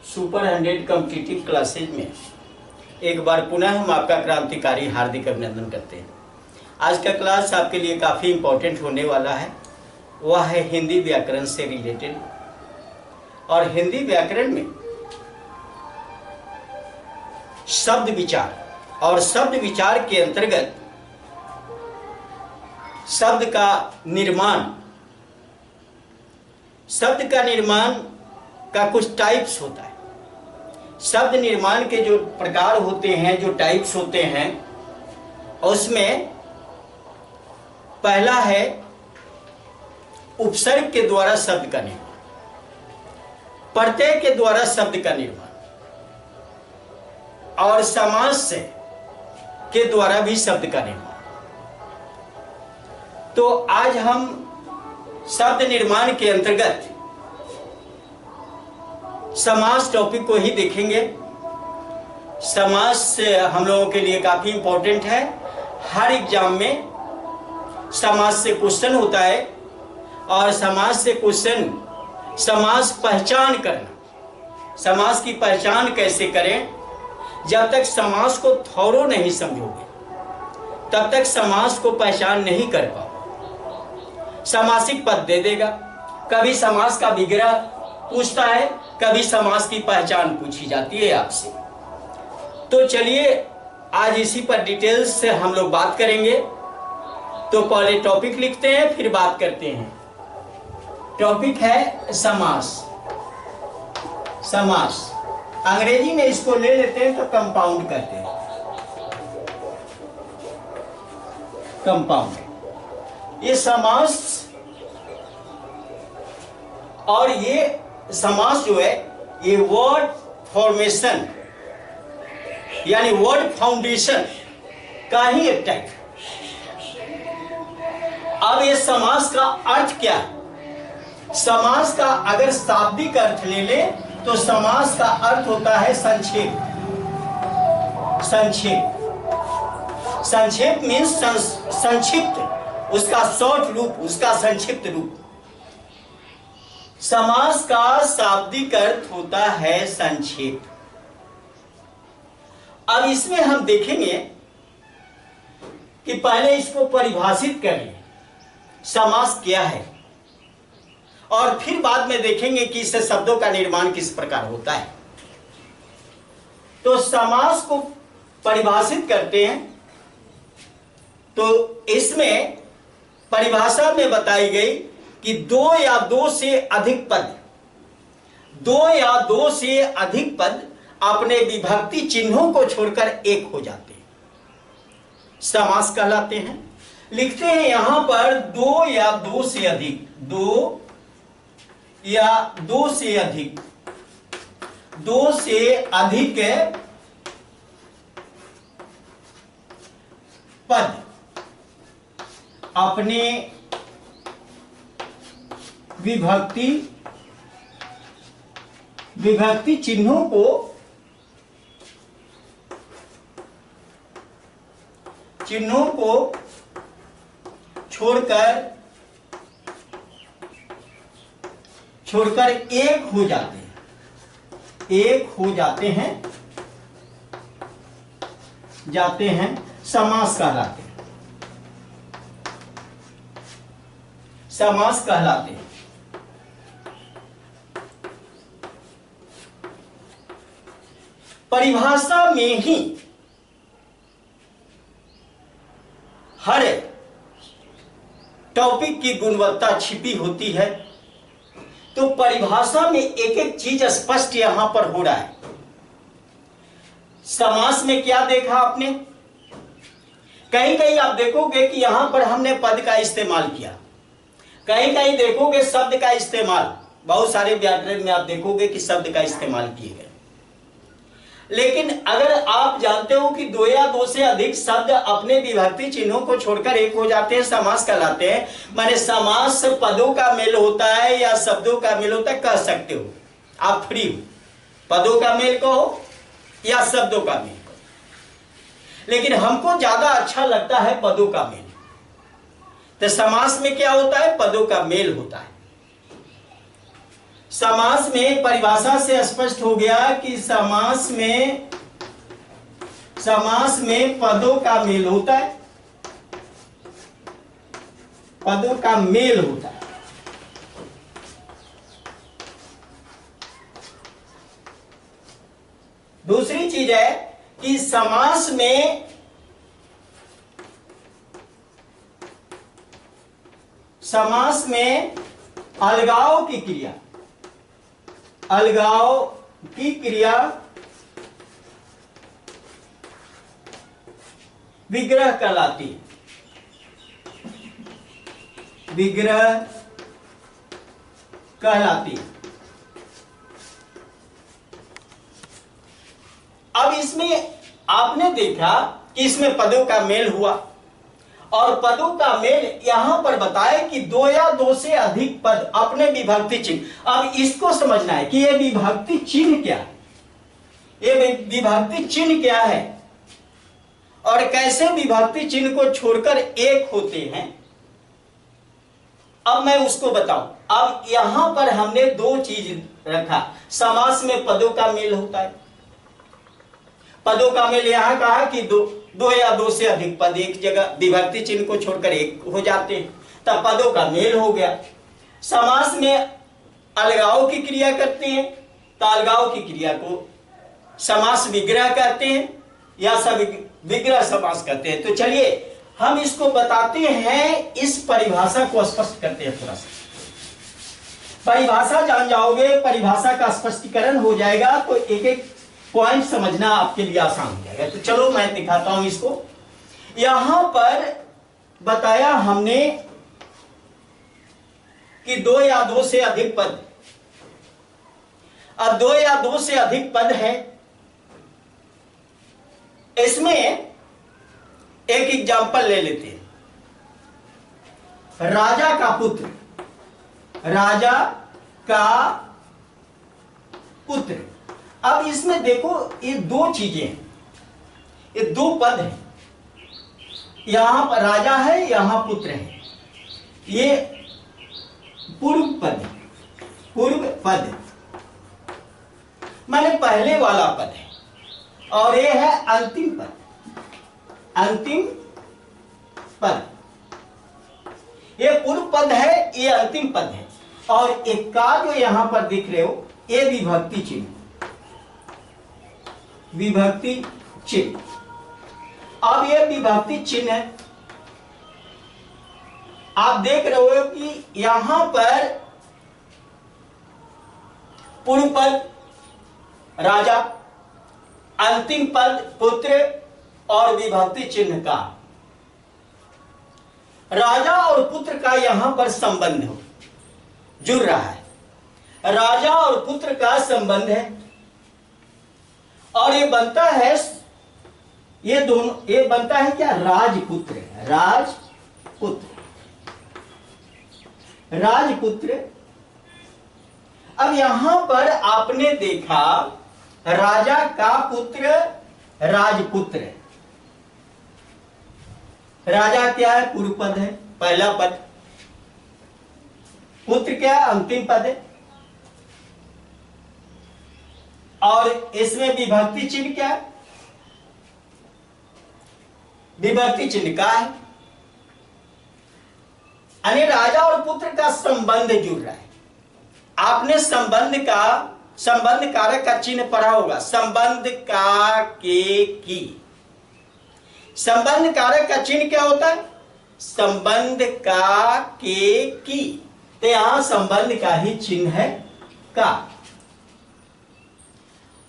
Super 100 competitive classes में एक बार पुनः हम आपका क्रांतिकारी हार्दिक अभिनंदन करते हैं। आज का क्लास आपके लिए काफ़ी इम्पोर्टेंट होने वाला है। वह है हिंदी व्याकरण से रिलेटेड। और हिंदी व्याकरण में शब्द विचार और शब्द विचार के अंतर्गत शब्द का निर्माण का कुछ टाइप्स होता है। शब्द निर्माण के जो प्रकार होते हैं, जो टाइप्स होते हैं, उसमें पहला है उपसर्ग के द्वारा शब्द का निर्माण, प्रत्यय के द्वारा शब्द का निर्माण और समास के द्वारा भी शब्द का निर्माण। तो आज हम शब्द निर्माण के अंतर्गत समास टॉपिक को ही देखेंगे। समास हम लोगों के लिए काफी इंपॉर्टेंट है। हर एग्जाम में समास से क्वेश्चन होता है और समास से क्वेश्चन समास पहचान करना, समास की पहचान कैसे करें। जब तक समास को थोरो नहीं समझोगे तब तक समास को पहचान नहीं कर पाओ। समासिक पद दे देगा, कभी समास का विग्रह पूछता है, कभी समास की पहचान पूछी जाती है आपसे। तो चलिए आज इसी पर डिटेल्स से हम लोग बात करेंगे। तो पहले टॉपिक लिखते हैं, फिर बात करते हैं। टॉपिक है समास। समास अंग्रेजी में इसको ले लेते हैं तो कंपाउंड कहते हैं। कंपाउंड ये समास, और ये समास जो है ये वर्ड फॉर्मेशन यानी वर्ड फाउंडेशन का ही एक टाइप। अब ये समास का अर्थ क्या है? समास का अगर शाब्दिक अर्थ ले ले तो समास का अर्थ होता है संक्षेप। संक्षेप, संक्षेप मीन्स संक्षिप्त, उसका शॉर्ट रूप, उसका संक्षिप्त रूप। समास का शाब्दिक अर्थ होता है संक्षेप। अब इसमें हम देखेंगे कि पहले इसको परिभाषित करें, समास क्या है, और फिर बाद में देखेंगे कि इससे शब्दों का निर्माण किस प्रकार होता है। तो समास को परिभाषित करते हैं तो इसमें परिभाषा में बताई गई कि दो या दो से अधिक पद, दो या दो से अधिक पद अपने विभक्ति चिन्हों को छोड़कर एक हो जाते हैं, समास कहलाते हैं। लिखते हैं यहां पर दो या दो से अधिक, दो या दो से अधिक, दो से अधिक पद अपने विभक्ति चिन्हों को छोड़कर एक हो जाते हैं, एक हो जाते हैं, समास कहलाते हैं, समास कहलाते हैं। परिभाषा में ही हर टॉपिक की गुणवत्ता छिपी होती है। तो परिभाषा में एक एक चीज स्पष्ट यहां पर हो रहा है। समास में क्या देखा आपने? कहीं कहीं आप देखोगे कि यहां पर हमने पद का इस्तेमाल किया, कहीं कहीं देखोगे शब्द का इस्तेमाल, बहुत सारे व्याकरण में आप देखोगे कि शब्द का इस्तेमाल किए गए। लेकिन अगर आप जानते हो कि दो या दो से अधिक शब्द अपने विभक्ति चिन्हों को छोड़कर एक हो जाते हैं, समास कहलाते हैं। माने समास पदों का मेल होता है या शब्दों का मेल होता है, कह सकते हो आप, फ्री हो, पदों का मेल कहो या शब्दों का मेल कहो। लेकिन हमको ज्यादा अच्छा लगता है पदों का मेल। तो समास में क्या होता है? पदों का मेल होता है। समास में परिभाषा से स्पष्ट हो गया कि समास में पदों का मेल होता है, पदों का मेल होता है। दूसरी चीज है कि समास में अलगाव की क्रिया विग्रह कहलाती है, विग्रह कहलाती है। अब इसमें आपने देखा कि इसमें पदों का मेल हुआ, और पदों का मेल यहां पर बताए कि दो या दो से अधिक पद अपने विभक्ति चिन्ह। अब इसको समझना है कि ये विभक्ति चिन्ह क्या है, ये विभक्ति चिन्ह क्या है और कैसे विभक्ति चिन्ह को छोड़कर एक होते हैं। अब मैं उसको बताऊं। अब यहां पर हमने दो चीज रखा, समास में पदों का मेल होता है, पदों का मेल यहां कहा कि दो या दो से अधिक पद एक जगह विभक्ति चिन्ह को छोड़कर एक हो जाते हैं, तब पदों का मेल हो गया। समास में अलगाव की क्रिया करते हैं, तो अलगाव की क्रिया को समास विग्रह कहते हैं या सब विग्रह समास कहते हैं। तो चलिए हम इसको बताते हैं, इस परिभाषा को स्पष्ट करते हैं। थोड़ा सा परिभाषा जान जाओगे, परिभाषा का स्पष्टीकरण हो जाएगा, तो एक एक पॉइंट समझना आपके लिए आसान हो जाएगा। तो चलो मैं दिखाता हूं इसको। यहां पर बताया हमने कि दो या दो से अधिक पद, अब दो या दो से अधिक पद है। इसमें एक एग्जांपल ले लेते हैं, राजा का पुत्र, राजा का पुत्र। अब इसमें देखो ये दो चीजें हैं, ये दो पद हैं, यहां पर राजा है, यहां पुत्र है, ये पूर्व पद है, पूर्व पद माने पहले वाला पद है, और ये है अंतिम पद, अंतिम पद। ये पूर्व पद है, ये अंतिम पद है, और एक का जो यहां पर दिख रहे हो ये विभक्ति चिन्ह, विभक्ति चिन्ह। अब ये विभक्ति चिन्ह है, आप देख रहे हो कि यहां पर पूर्व पद राजा, अंतिम पद पुत्र और विभक्ति चिन्ह का, राजा और पुत्र का यहां पर संबंध हो जुड़ रहा है, राजा और पुत्र का संबंध है, और ये बनता है, ये दोनों, ये बनता है क्या, राजपुत्र, राजपुत्र, राजपुत्र। अब यहां पर आपने देखा राजा का पुत्र राजपुत्र, राजा क्या है, पूर्व पद है, पहला पद, पुत्र क्या है, अंतिम पद है, और इसमें विभक्ति चिन्ह क्या है, विभक्ति चिन्ह का है, यानी राजा और पुत्र का संबंध जुड़ रहा है। आपने संबंध कारक का चिन्ह पढ़ा होगा, संबंध का के की। संबंध कारक का चिन्ह क्या होता है, संबंध का के की, तो यहां संबंध का ही चिन्ह है का,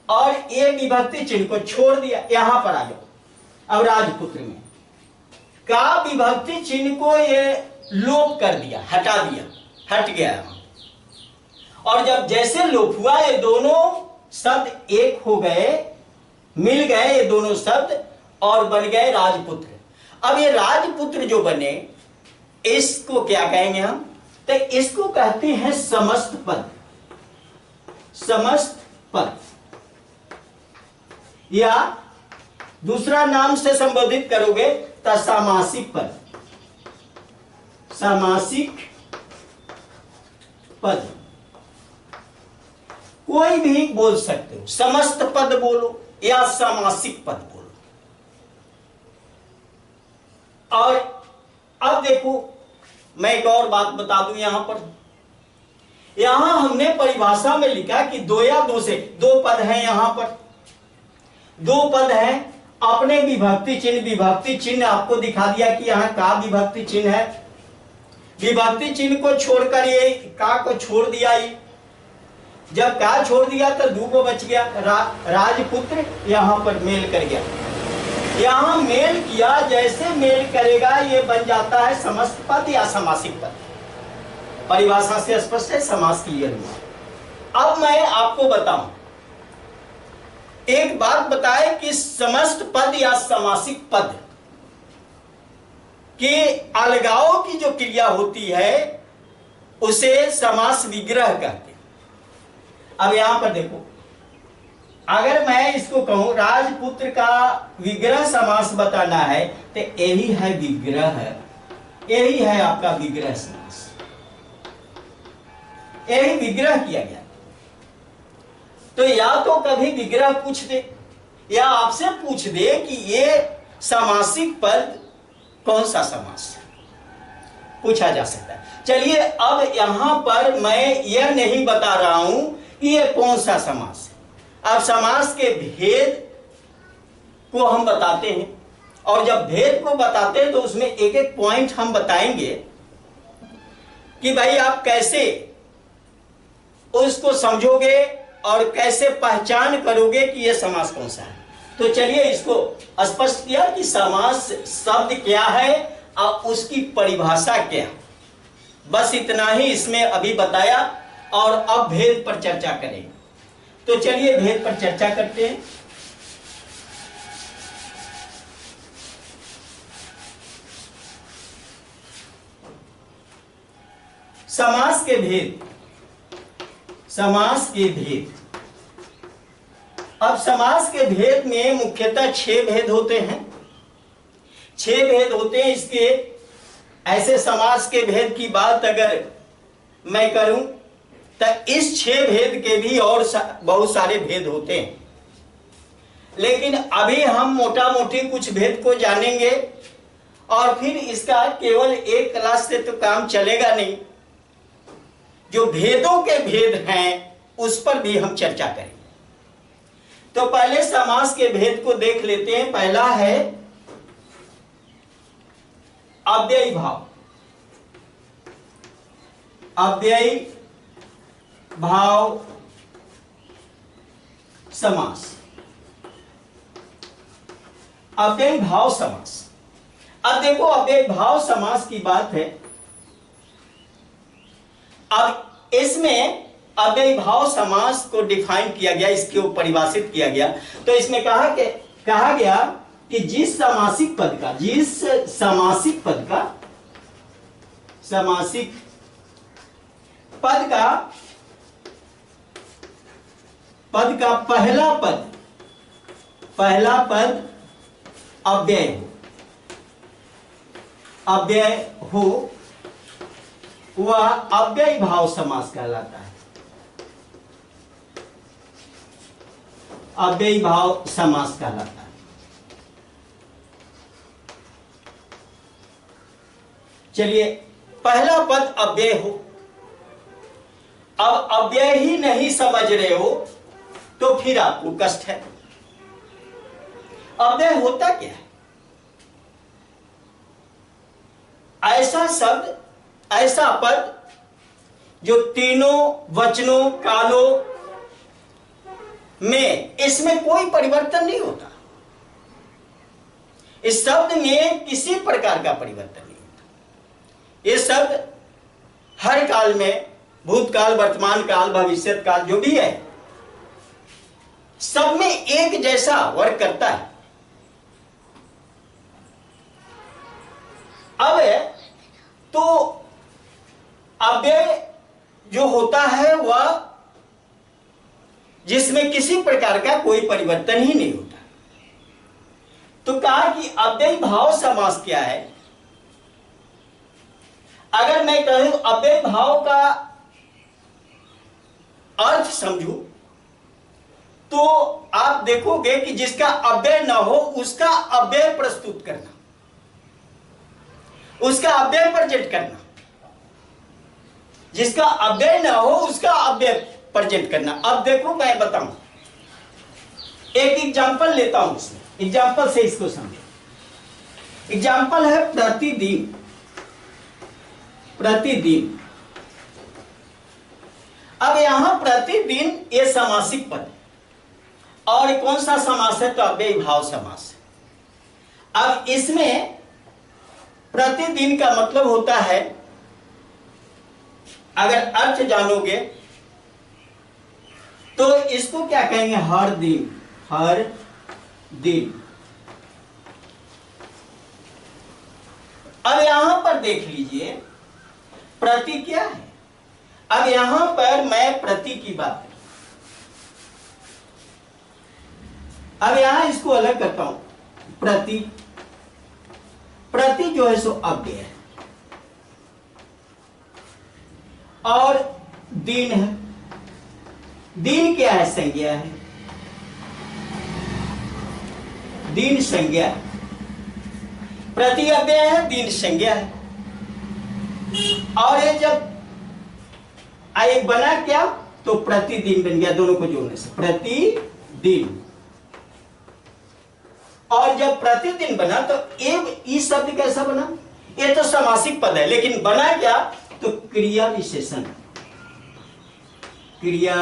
और ये विभक्ति चिन्ह को छोड़ दिया। यहां पर आ जाओ, अब राजपुत्र में का विभक्ति चिन्ह को ये लोप कर दिया, हटा दिया, हट गया, और जब जैसे लोप हुआ ये दोनों शब्द एक हो गए, मिल गए ये दोनों शब्द और बन गए राजपुत्र। अब ये राजपुत्र जो बने इसको क्या कहेंगे हम, तो इसको कहते हैं समस्त पद, समस्त पद, या दूसरा नाम से संबोधित करोगे तो सामासिक पद, सामासिक पद। कोई भी बोल सकते हो, समस्त पद बोलो या समासिक पद बोलो। और अब देखो, मैं एक और बात बता दूं यहां पर। यहां हमने परिभाषा में लिखा कि दो या दो से, दो पद हैं यहां पर, दो पद हैं। अपने विभक्ति चिन्ह आपको दिखा दिया कि यहां का विभक्ति चिन्ह है। विभक्ति चिन्ह को छोड़कर ये का को छोड़ दिया। ये जब का छोड़ दिया तो दू को बच गया। राजपुत्र यहां पर मेल कर गया, यहां मेल किया। जैसे मेल करेगा ये बन जाता है समस्त पद या समासिक पद। परिभाषा से स्पष्ट है, समास क्लियर हुआ। अब मैं आपको बताऊं, एक बात बताए कि समस्त पद या समासिक पद के अलगाव की जो क्रिया होती है उसे समास विग्रह कहते हैं। अब यहां पर देखो, अगर मैं इसको कहूं राजपुत्र का विग्रह समास बताना है तो यही है विग्रह, यही है आपका विग्रह समास, यही विग्रह किया गया। तो या तो कभी विग्रह पूछ दे या आपसे पूछ दे कि ये समासिक पद कौन सा समास है, पूछा जा सकता है। चलिए अब यहां पर मैं यह नहीं बता रहा हूं कि ये कौन सा समास है। अब समास के भेद को हम बताते हैं, और जब भेद को बताते हैं तो उसमें एक एक पॉइंट हम बताएंगे कि भाई आप कैसे उसको समझोगे और कैसे पहचान करोगे कि यह समास कौन सा है। तो चलिए इसको स्पष्ट किया कि समास शब्द क्या है और उसकी परिभाषा क्या, बस इतना ही इसमें अभी बताया। और अब भेद पर चर्चा करेंगे। तो चलिए भेद पर चर्चा करते हैं। समास के भेद, समास के भेद। अब समास के भेद में मुख्यतः 6 भेद होते हैं, 6 भेद होते हैं इसके। ऐसे समास के भेद की बात अगर मैं करूं तो इस 6 भेद के भी और बहुत सारे भेद होते हैं, लेकिन अभी हम मोटा मोटी कुछ भेद को जानेंगे और फिर इसका केवल एक क्लास से तो काम चलेगा नहीं। जो भेदों के भेद हैं उस पर भी हम चर्चा करेंगे। तो पहले समास के भेद को देख लेते हैं। पहला है अव्ययी भाव। अव्ययी भाव समास, अव्ययी भाव समास। अब देखो, अव्ययी भाव समास की बात है। अब इसमें अव्ययी भाव समास को डिफाइन किया गया, इसको परिभाषित किया गया। तो इसमें कहा गया कि जिस समासिक पद का, जिस समासिक पद का, समासिक पद का पहला पद अव्यय हो, वह अव्ययी भाव समास कहलाता है। अव्ययी भाव समास कहलाता है। चलिए, पहला पद अव्यय हो। अब अव्यय ही नहीं समझ रहे हो तो फिर आपको कष्ट है। अव्यय होता क्या है? ऐसा शब्द, ऐसा पद जो तीनों वचनों कालों में इसमें कोई परिवर्तन नहीं होता। इस शब्द में किसी प्रकार का परिवर्तन नहीं होता। ये शब्द हर काल में, भूतकाल, वर्तमान काल, भविष्यत काल जो भी है, सब में एक जैसा वर्क करता है। अब तो अव्यय जो होता है वह जिसमें किसी प्रकार का कोई परिवर्तन ही नहीं होता। तो कहा कि अव्ययी भाव समास क्या है। अगर मैं कहूं अव्ययी भाव का अर्थ समझू तो आप देखोगे कि जिसका अव्यय न हो उसका अव्यय प्रस्तुत करना, उसका अव्यय प्रेजेंट करना, जिसका अव्यय न हो उसका अव्यय प्रेजेंट करना। अब देखो मैं बताऊं, एक एग्जांपल लेता हूं, इसमें एग्जांपल से इसको समझे। एग्जांपल है प्रतिदिन। प्रतिदिन, अब यहां प्रतिदिन ये समासिक पद है और कौन सा समास है? तो अव्ययी भाव समास है। अब इसमें प्रतिदिन का मतलब होता है, अगर अर्थ जानोगे तो इसको क्या कहेंगे? हर दिन। हर दिन। अब यहां पर देख लीजिए प्रति क्या है। अब यहां पर मैं प्रति की बात, अब यहां इसको अलग करता हूं। प्रति, प्रति जो है सो अव्यय है और दिन है। दिन क्या है? संज्ञा है। दिन संज्ञा, प्रति अव्यय है, दिन संज्ञा है। और ये जब एक बना क्या? तो प्रतिदिन बन गया, दोनों को जोड़ने से प्रतिदिन। और जब प्रतिदिन बना तो ये शब्द कैसा बना? ये तो समासिक पद है, लेकिन बना क्या? तो क्रिया विशेषण। क्रिया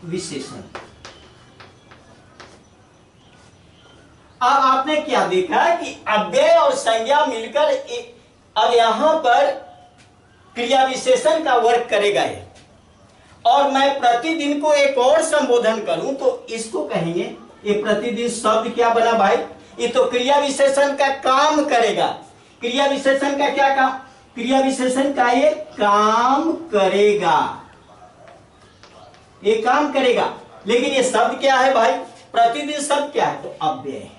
विशेषण। अब आपने क्या देखा कि अव्यय और संज्ञा मिलकर अब यहां पर क्रिया विशेषण का वर्क करेगा ये। और मैं प्रतिदिन को एक और संबोधन करूं तो इसको कहेंगे, ये प्रतिदिन शब्द क्या बना भाई? ये तो क्रिया विशेषण का काम करेगा। क्रिया विशेषण का क्या काम? क्रिया विशेषण का ये काम करेगा, ये काम करेगा। लेकिन ये शब्द क्या है भाई? प्रतिदिन शब्द क्या है? तो अव्यय है।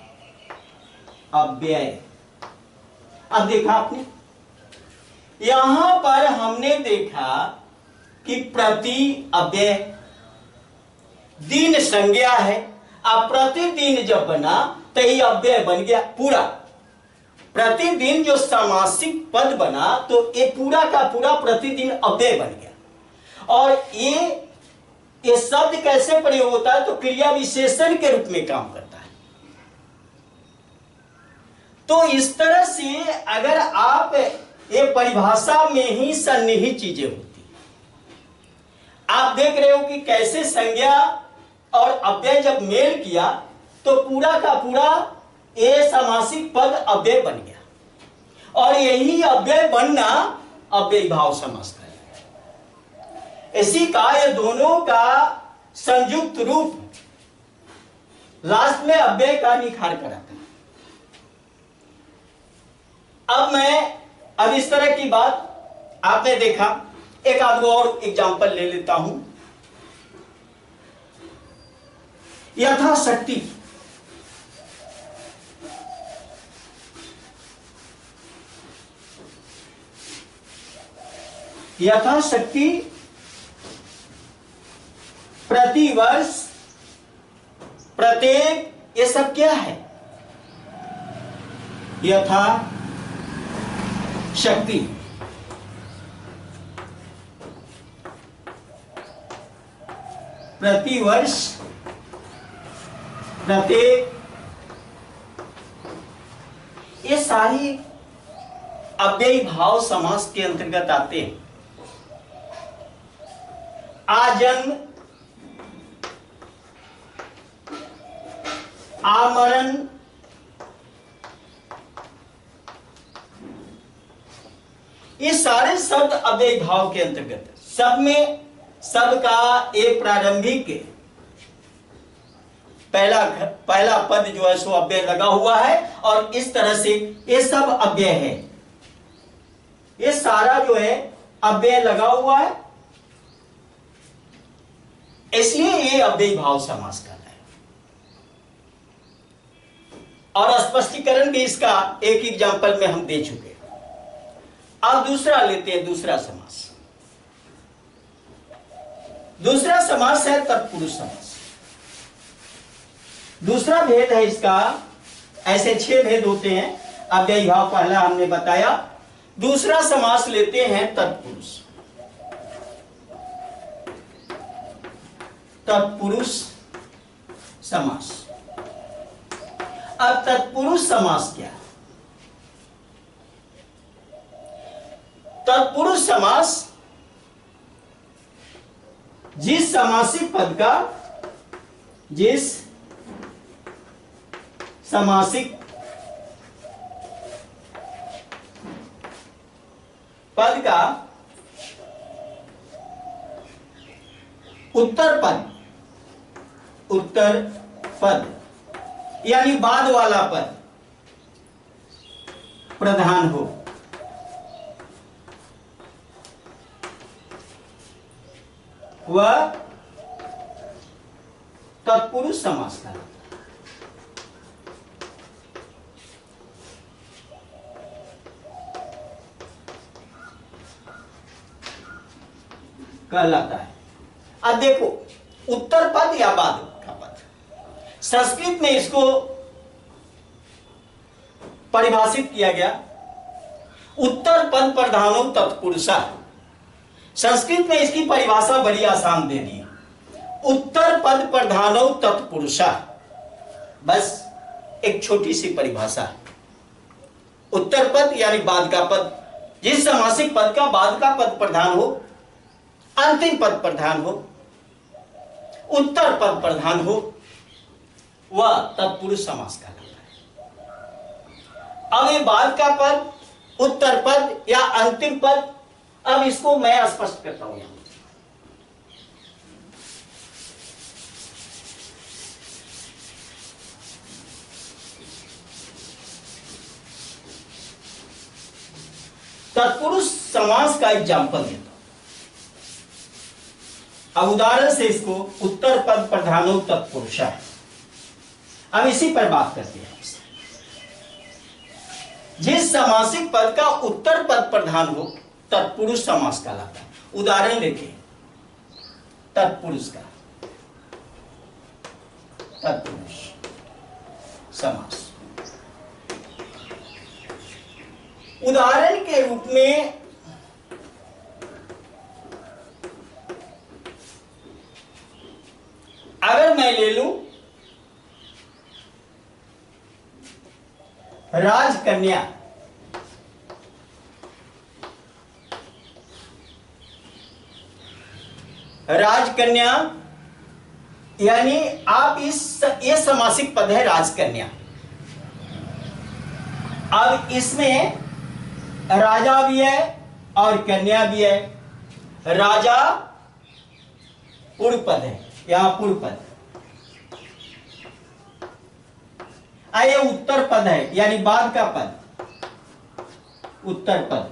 अव्यय। अब देखा आपने, यहां पर हमने देखा कि प्रति अव्यय, दिन संज्ञा है। अब प्रतिदिन जब बना तो ये अव्यय बन गया पूरा। प्रतिदिन जो समासिक पद बना तो ये पूरा का पूरा प्रतिदिन अव्यय बन गया। और ये शब्द कैसे प्रयोग होता है? तो क्रिया विशेषण के रूप में काम करता है। तो इस तरह से अगर आप ये परिभाषा में ही सन्निहित चीजें होती हैं। आप देख रहे हो कि कैसे संज्ञा और अव्यय जब मेल किया तो पूरा का पूरा ये समासिक पद अव्यय बन गया। और यही अव्यय बनना अव्ययी भाव समास है। इसी का ये दोनों का संयुक्त रूप लास्ट में अव्यय का निखार कराता है। अब इस तरह की बात आपने देखा। एक आध और एग्जांपल ले लेता हूं। यथाशक्ति, यथाशक्ति, प्रतिवर्ष, प्रत्येक, ये सब क्या है? यथा शक्ति। प्रतिवर्ष, प्रत्येक, ये सारी अव्ययी भाव समास के अंतर्गत आते हैं। आजन्म, आमरण, ये सारे शब्द अव्ययी भाव के अंतर्गत है। सब में सब का एक प्रारंभिक पहला पद जो है सो अव्यय लगा हुआ है और इस तरह से ये सब अव्यय है। ये सारा जो है अव्यय लगा हुआ है, इसलिए ये अव्ययी भाव समास का है। और स्पष्टीकरण भी इसका एक एग्जांपल में हम दे चुके हैं। अब दूसरा लेते हैं, दूसरा समास। दूसरा समास है तत्पुरुष समास। दूसरा भेद है इसका, ऐसे 6 भेद होते हैं। अव्ययी भाव पहला हमने बताया। दूसरा समास लेते हैं तत्पुरुष। तत्पुरुष समास। अब तत्पुरुष समास क्या है? तत्पुरुष समास जिस समासिक पद का, जिस समासिक पद का उत्तर पद, उत्तर पद यानी बाद वाला पद प्रधान हो, वह तत्पुरुष समास कहलाता है। अब देखो, उत्तर पद या बाद का पद, संस्कृत में इसको परिभाषित किया गया, उत्तर पद प्रधानो तत्पुरुषा। संस्कृत में इसकी परिभाषा बड़ी आसान दे दी, उत्तर पद प्रधानो तत्पुरुषा। बस एक छोटी सी परिभाषा। उत्तर पद यानी बाद का पद, जिस समासिक पद का बाद का पद प्रधान हो, अंतिम पद प्रधान हो, उत्तर पद प्रधान हो, वह तत्पुरुष समास कहलाता है। अब ये बाद का पद, उत्तर पद या अंतिम पद, अब इसको मैं स्पष्ट करता हूं यहां। तत्पुरुष समास का एग्जाम्पल देता हूं। अब उदाहरण से इसको, उत्तर पद प्रधानो तत्पुरुषा है। अब इसी पर बात करते हैं। जिस समासिक पद का उत्तर पद प्रधान हो, तत्पुरुष समास कहलाता है। उदाहरण देखिए तत्पुरुष का, तत्पुरुष समास। उदाहरण के रूप में अगर मैं ले लूं राजकन्या, राजकन्या यानी आप ये समासिक पद है राजकन्या। अब इसमें राजा भी है और कन्या भी है। राजा पूर्व पद है, यहां पूर्व पद। ये उत्तर पद है यानी बाद का पद, उत्तर पद।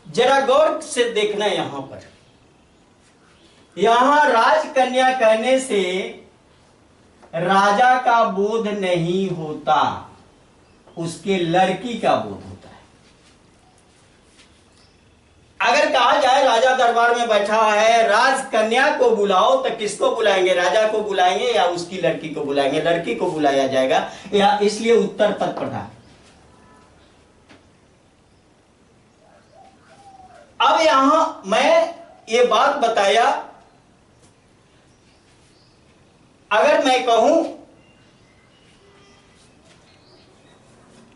जरा गौर से देखना यहां पर, यहां राजकन्या कहने से राजा का बोध नहीं होता, उसके लड़की का बोध होता है। अगर कहा जाए राजा दरबार में बैठा है, राजकन्या को बुलाओ, तो किसको बुलाएंगे? राजा को बुलाएंगे या उसकी लड़की को बुलाएंगे? लड़की को बुलाया जाएगा, या इसलिए उत्तर पद प्रधान। अब यहां मैं ये बात बताया, अगर मैं कहूं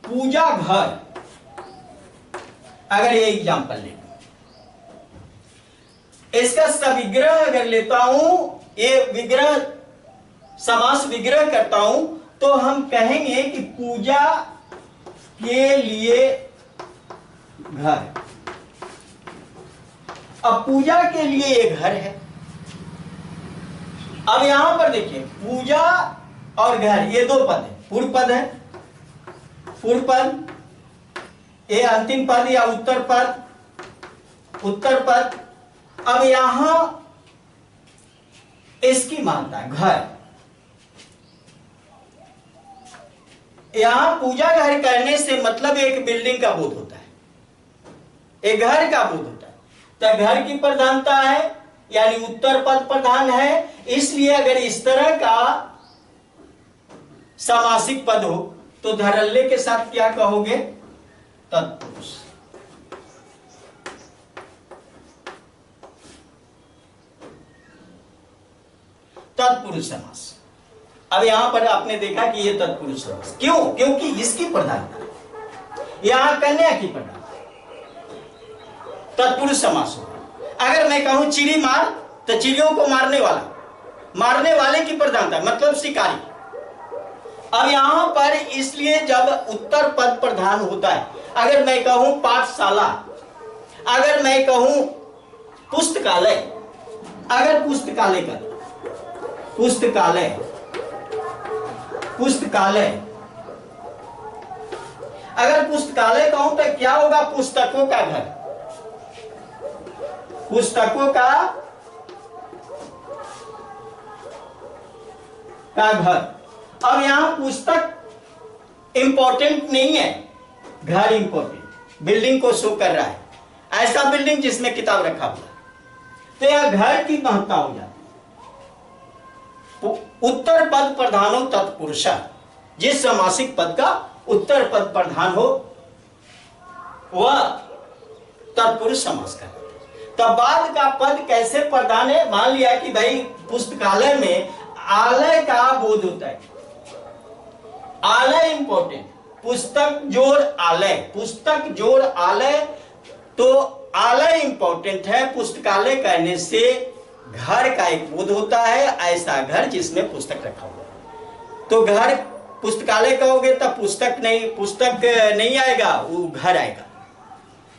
पूजा घर, अगर ये एग्जाम्पल ले, इसका सविग्रह अगर लेता हूं, ये विग्रह समास विग्रह करता हूं, तो हम कहेंगे कि पूजा के लिए घर। अब पूजा के लिए ये घर है। अब यहां पर देखिए, पूजा और घर ये दो पद है, पूर्व पद है, पूर्व पद, ये अंतिम पद या उत्तर पद, उत्तर पद। अब यहां इसकी मानता है घर। यहां पूजा घर करने से मतलब एक बिल्डिंग का बोध होता है, एक घर का बोध होता है। तो घर की प्रधानता है यानी उत्तर पद प्रधान है। इसलिए अगर इस तरह का समासिक पद हो तो धरल्ले के साथ क्या कहोगे? तत्पुरुष। तत्पुरुष समास। अब यहां पर आपने देखा कि ये तत्पुरुष समास क्यों? क्योंकि इसकी प्रधानता, यहां कन्या की प्रधानता, तत्पुरुष समास होगा। अगर मैं कहूं चिड़ी मार, तो चिड़ियों को मारने वाला, मारने वाले की प्रधानता, मतलब शिकारी। अब यहां पर इसलिए जब उत्तर पद प्रधान होता है, अगर मैं कहूं पाठशाला, अगर मैं कहूं पुस्तकालय, अगर पुस्तकालय का पुस्तकालय, पुस्तकालय, अगर पुस्तकालय कहूं तो क्या होगा? पुस्तकों का घर, पुस्तकों का घर। अब यहां पुस्तक इंपॉर्टेंट नहीं है, घर इंपॉर्टेंट, बिल्डिंग को शो कर रहा है, ऐसा बिल्डिंग जिसमें किताब रखा हुआ, तो यह घर की महत्ता हो जाती है। उत्तर पद प्रधान हो तत्पुरुष, जिस समासिक पद का उत्तर पद प्रधान हो वह तत्पुरुष समास का। तब बाद का पद कैसे प्रधान है? मान लिया कि भाई पुस्तकालय में आलय का बोध होता है, आलय इंपॉर्टेंट, पुस्तक जोड़ आलय, पुस्तक जोड़ आलय, तो आलय इंपॉर्टेंट है। पुस्तकालय कहने से घर का एक बोध होता है, ऐसा घर जिसमें पुस्तक रखा हुआ है। तो घर पुस्तकालय कहोगे तब पुस्तक नहीं आएगा, वो घर आएगा।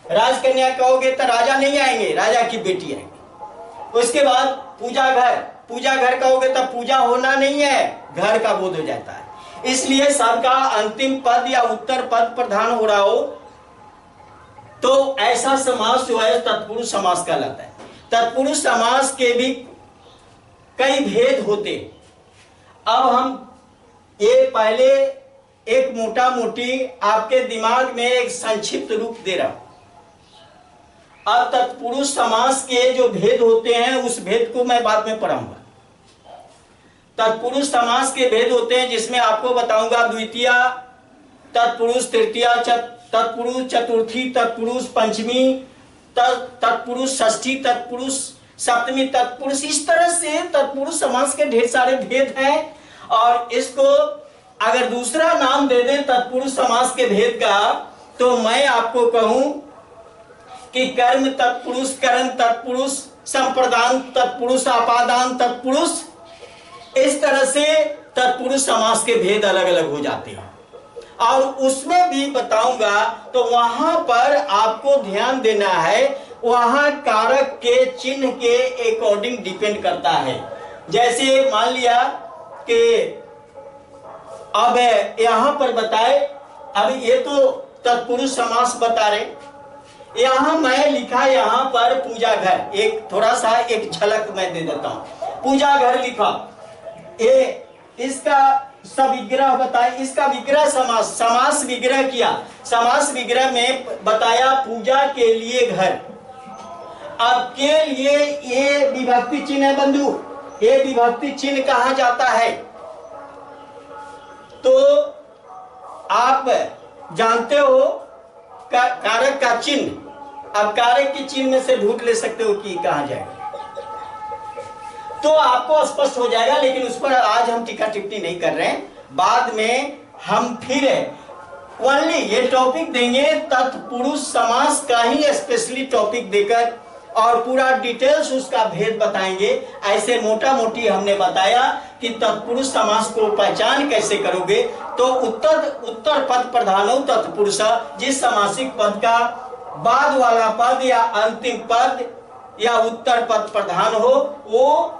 राजकन्या कहोगे तो राजा नहीं आएंगे, राजा की बेटी आएंगे। उसके बाद पूजा घर, पूजा घर कहोगे तब पूजा होना नहीं है, घर का बोध हो जाता है। इसलिए सबका अंतिम पद या उत्तर पद प्रधान हो रहा हो तो ऐसा समास जो है तत्पुरुष समास कहलाता है। तत्पुरुष समास के भी कई भेद होते। अब हम ये पहले एक मोटा मोटी आपके दिमाग में एक संक्षिप्त रूप दे रहा हूं। अब तत्पुरुष समास के जो भेद होते हैं उस भेद को मैं बाद में पढ़ाऊंगा। तत्पुरुष समास के भेद होते हैं जिसमें आपको बताऊंगा द्वितीया, तत्पुरुष तृतीया, तत्पुरुष चतुर्थी, तत्पुरुष पंचमी, तत्पुरुष षष्ठी, तत्पुरुष सप्तमी, तत्पुरुष। इस तरह से तत्पुरुष समास के ढेर सारे भेद हैं। और इसको अगर दूसरा नाम दे दें तत्पुरुष समास के भेद का, तो मैं आपको कहूं कि कर्म तत्पुरुष, करण तत्पुरुष, संप्रदान तत्पुरुष, आपादान तत्पुरुष। इस तरह से तत्पुरुष समास के भेद अलग अलग हो जाते हैं और उसमें भी बताऊंगा। तो वहां पर आपको ध्यान देना है, वहां कारक के चिन्ह के अकॉर्डिंग डिपेंड करता है। जैसे मान लिया कि अब यहां पर बताए, अब ये तो तत्पुरुष समास बता रहे, यहां मैं लिखा यहां पर पूजा घर, एक थोड़ा सा एक झलक मैं दे देता हूं। पूजा घर लिखा, ये इसका सविग्रह बताए, इसका विग्रह समास, समास विग्रह किया। समास विग्रह में बताया पूजा के लिए घर। अब के लिए ये विभक्ति चिन्ह है बंधु, ये विभक्ति चिन्ह कहा जाता है तो आप जानते हो कारक का चिन्ह। अब कारक के चिन्ह में से ढूंढ ले सकते हो कि कहां जाएगा, तो आपको स्पष्ट हो जाएगा। लेकिन उस पर आज हम टीका टिप्पणी नहीं कर रहे हैं, बाद में हम फिर ओनली ये टॉपिक देंगे तत्पुरुष समास का ही स्पेशली टॉपिक देकर और पूरा डिटेल्स उसका भेद बताएंगे। ऐसे मोटा मोटी हमने बताया कि तत्पुरुष समास को पहचान कैसे करोगे। तो उत्तर पद प्रधान हो तत्पुरुष, जिस समासिक पद का बाद वाला पद या अंतिम पद या उत्तर पद प्रधान हो वो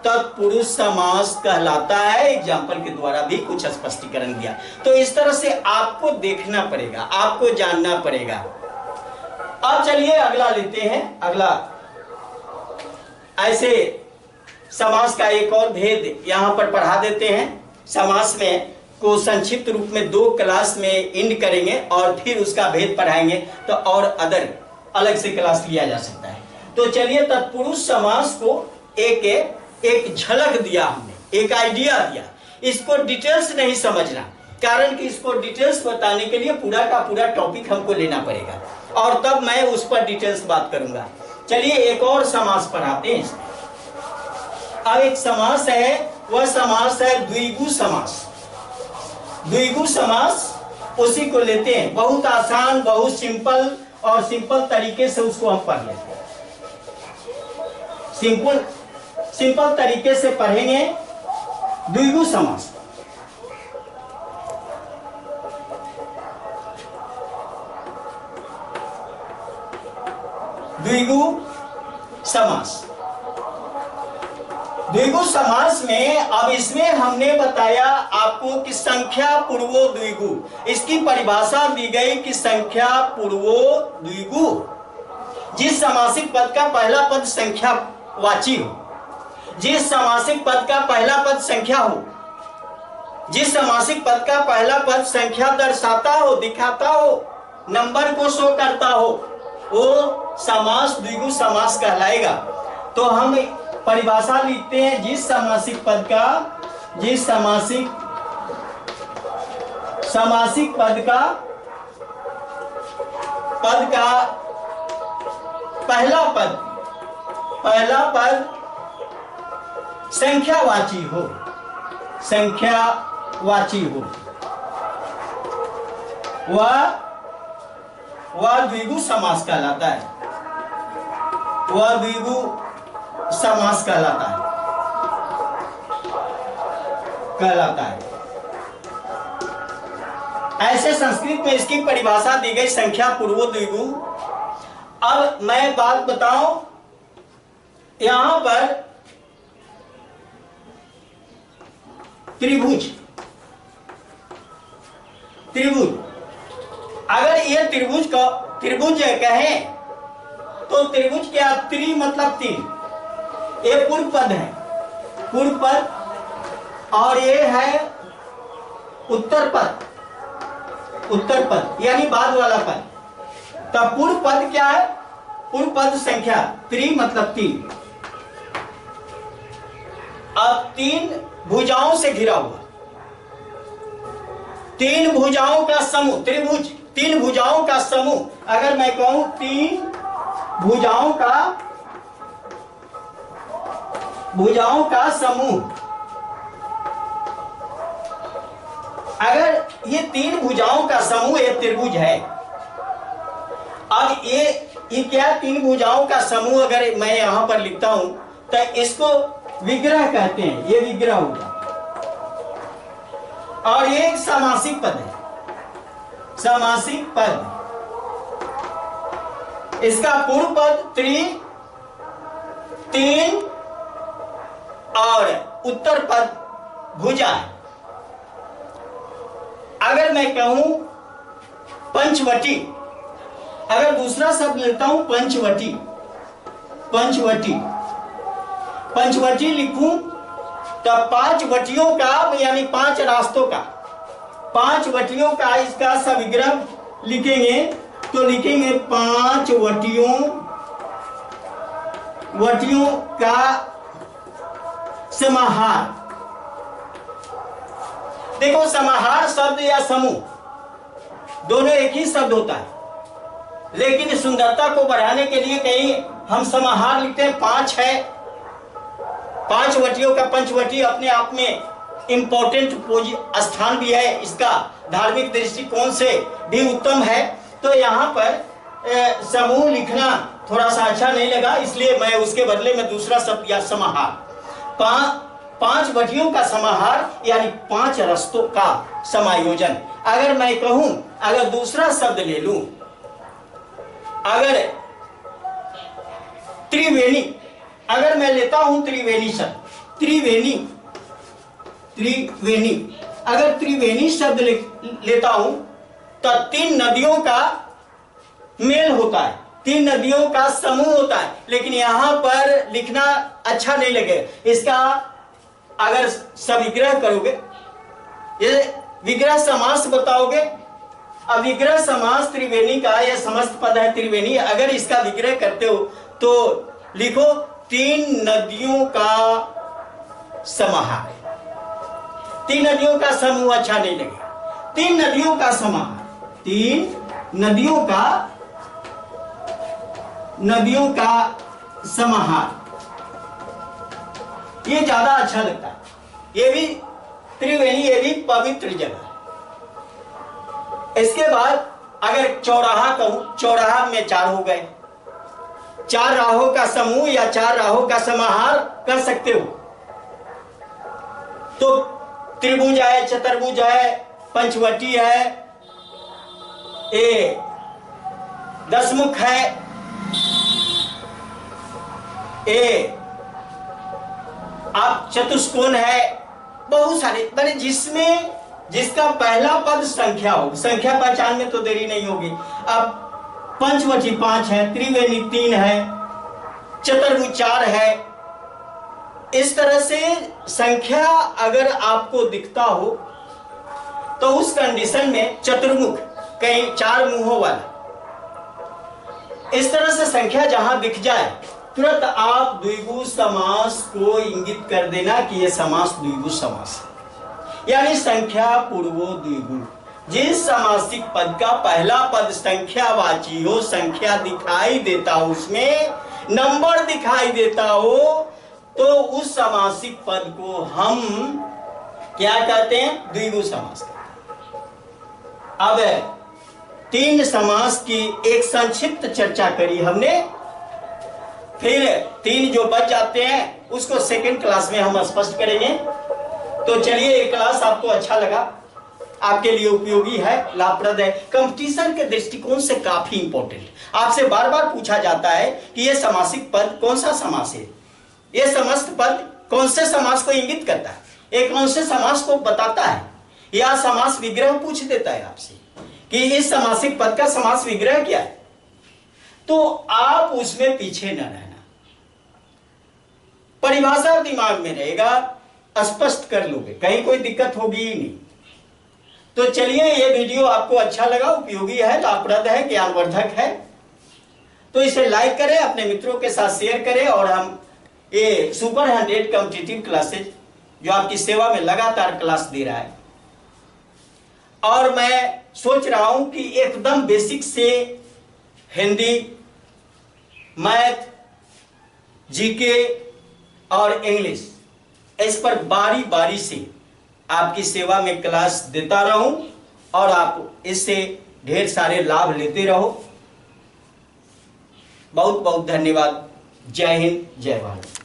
तत्पुरुष समास कहलाता है। एग्जाम्पल के द्वारा भी कुछ स्पष्टीकरण दिया। तो इस तरह से आपको देखना पड़ेगा, आपको जानना पड़ेगा। अब चलिए अगला लेते हैं। अगला ऐसे समास का एक और भेद यहां पर पढ़ा देते हैं। समास में को संक्षिप्त रूप में 2 क्लास में एंड करेंगे और फिर उसका भेद पढ़ाएंगे, तो और अदर अलग से क्लास लिया जा सकता है। तो चलिए तत्पुरुष समास को एक झलक दिया हमने, एक आइडिया दिया इसको डिटेल्स नहीं समझना, कारण कि इसको डिटेल्स बताने के लिए पूरा का पूरा टॉपिक हमको लेना पड़ेगा और तब मैं उस पर डिटेल्स बात करूंगा। चलिए एक और समास पढ़ाते हैं। अब एक समास है, वह समास है द्विगु समास। द्विगु समास उसी को लेते हैं, बहुत आसान, बहुत सिंपल और सिंपल तरीके से उसको हम पढ़ लेते हैं। सिंपल तरीके से पढ़ेंगे द्विगु समास। द्विगु समास, द्विगु समास में अब इसमें हमने बताया आपको कि संख्या पूर्वो द्विगु, इसकी परिभाषा दी गई कि संख्या पूर्वो द्विगु, जिस समासिक पद का पहला पद संख्यावाची हो, जिस समासिक पद का पहला पद संख्या हो, जिस समासिक पद का पहला पद संख्या दर्शाता हो, दिखाता हो, नंबर को शो करता हो, वो समास द्विगु समास कहलाएगा। तो हम परिभाषा लिखते हैं, जिस समासिक पद का, जिस समासिक पद का पहला पद संख्यावाची हो, संख्यावाची हो, वह द्विगु समास कहलाता है, वह द्विगु समास कहलाता है। ऐसे संस्कृत में इसकी परिभाषा दी गई, संख्या पूर्वो द्विगु। अब मैं बात बताऊं, यहां पर त्रिभुज, अगर ये त्रिभुज कहें तो त्रिभुज क्या, त्रि मतलब तीन, ये पूर्व पद है, पूर्व पद, और ये है उत्तर पद यानी बाद वाला पद। तब पूर्व पद क्या है, पूर्व पद संख्या, त्रि मतलब तीन। अब तीन भुजाओं से घिरा हुआ, तीन भुजाओं का समूह, त्रिभुज तीन भुजाओं का समूह। अगर मैं कहूं तीन भुजाओं का समूह, अगर ये तीन भुजाओं का समूह एक त्रिभुज है। अब ये क्या, तीन भुजाओं का समूह अगर मैं यहां पर लिखता हूं तो इसको विग्रह कहते हैं, ये विग्रह होगा। और ये एक समासिक पद है, समासिक पद, इसका पूर्व पद त्रि, तीन और उत्तर पद भुजा है। अगर मैं कहूं पंचवटी, अगर दूसरा शब्द लेता हूं पंचवटी लिखूं तब पांच वटियों का यानी पांच रास्तों का, पांच वटियों का इसका सविग्रह लिखेंगे तो लिखेंगे पांच वटियों का समाहार। देखो समाहार शब्द या समूह दोनों एक ही शब्द होता है, लेकिन सुंदरता को बढ़ाने के लिए कहीं हम समाहार लिखते हैं, पांच है, पांच वटियों का, पंचवटी अपने आप में इंपॉर्टेंट स्थान भी है, इसका धार्मिक दृष्टिकोण से भी उत्तम है। तो यहाँ पर समूह लिखना थोड़ा सा अच्छा नहीं लगा, इसलिए मैं उसके बदले में दूसरा शब्द या समाहार, पांच वटियों का समाहार यानी पांच रस्तों का समायोजन। अगर मैं कहूं, अगर दूसरा शब्द ले लूं, अगर त्रिवेणी, अगर मैं लेता हूं त्रिवेणी शब्द, त्रिवेणी, अगर त्रिवेणी शब्द लेता हूं तो तीन नदियों का मेल होता है, तीन नदियों का समूह होता है, लेकिन यहां पर लिखना अच्छा नहीं लगेगा। इसका अगर सविग्रह करोगे, ये विग्रह समास बताओगे, अब विग्रह समास त्रिवेणी का, यह समस्त पद है त्रिवेणी, अगर इसका विग्रह करते हो तो लिखो तीन नदियों का समाहार, तीन नदियों का समूह अच्छा नहीं लगेगा। तीन नदियों का समाहार, तीन नदियों का समाहार, ये ज्यादा अच्छा लगता है। ये भी त्रिवेणी, ये भी पवित्र जगह। इसके बाद अगर चौराहा कहूं, चौराहा में चार हो गए, चार राहों का समूह या चार राहों का समाहार कर सकते हो। तो त्रिभुज है, चतुर्भुज है, पंचवटी है, ए दशमुख है, ए आप चतुष्कोण है, बहुत सारे बने जिसका पहला पद संख्या हो। संख्या पहचान में तो देरी नहीं होगी। अब पंचवटी 5 है, त्रिवेणी 3 है, चतुर्भुज 4 है। इस तरह से संख्या अगर आपको दिखता हो तो उस कंडीशन में चतुर्मुख, कहीं 4 मुंहों वाला, इस तरह से संख्या जहां दिख जाए तुरंत आप द्विगु समास को इंगित कर देना कि यह समास द्विगु समास है, यानी संख्या पूर्वो द्विगु। जिस समासिक पद का पहला पद संख्यावाची हो, संख्या दिखाई देता हो, उसमें नंबर दिखाई देता हो, तो उस समासिक पद को हम क्या कहते हैं? द्विगु समास कहते हैं। अब तीन समास की एक संक्षिप्त चर्चा करी हमने, फिर तीन जो बच जाते हैं उसको सेकंड क्लास में हम स्पष्ट करेंगे। तो चलिए, ये क्लास आपको अच्छा लगा, आपके लिए उपयोगी है, लाभप्रद है, कंपटीशन के दृष्टिकोण से काफी इंपॉर्टेंट। आपसे बार बार पूछा जाता है कि यह समासिक पद कौन सा समास है, यह समस्त पद कौन से समास को इंगित करता है, ये कौन से समास को बताता है, या समास विग्रह पूछ देता है आपसे कि इस समासिक पद का समास विग्रह क्या है। तो आप उसमें पीछे न रहना, परिभाषा दिमाग में रहेगा, स्पष्ट कर लोगे, कहीं कोई दिक्कत होगी ही नहीं। तो चलिए, ये वीडियो आपको अच्छा लगा, उपयोगी है, लाभप्रद है, ज्ञानवर्धक है, तो इसे लाइक करें, अपने मित्रों के साथ शेयर करें। और हम ये सुपर 100 कॉम्पिटिटिव क्लासेज जो आपकी सेवा में लगातार क्लास दे रहा है, और मैं सोच रहा हूं कि एकदम बेसिक से हिंदी, मैथ, जीके और इंग्लिश, इस पर बारी बारी से आपकी सेवा में क्लास देता रहूं और आप इससे ढेर सारे लाभ लेते रहो। बहुत बहुत धन्यवाद। जय हिंद, जय भारत।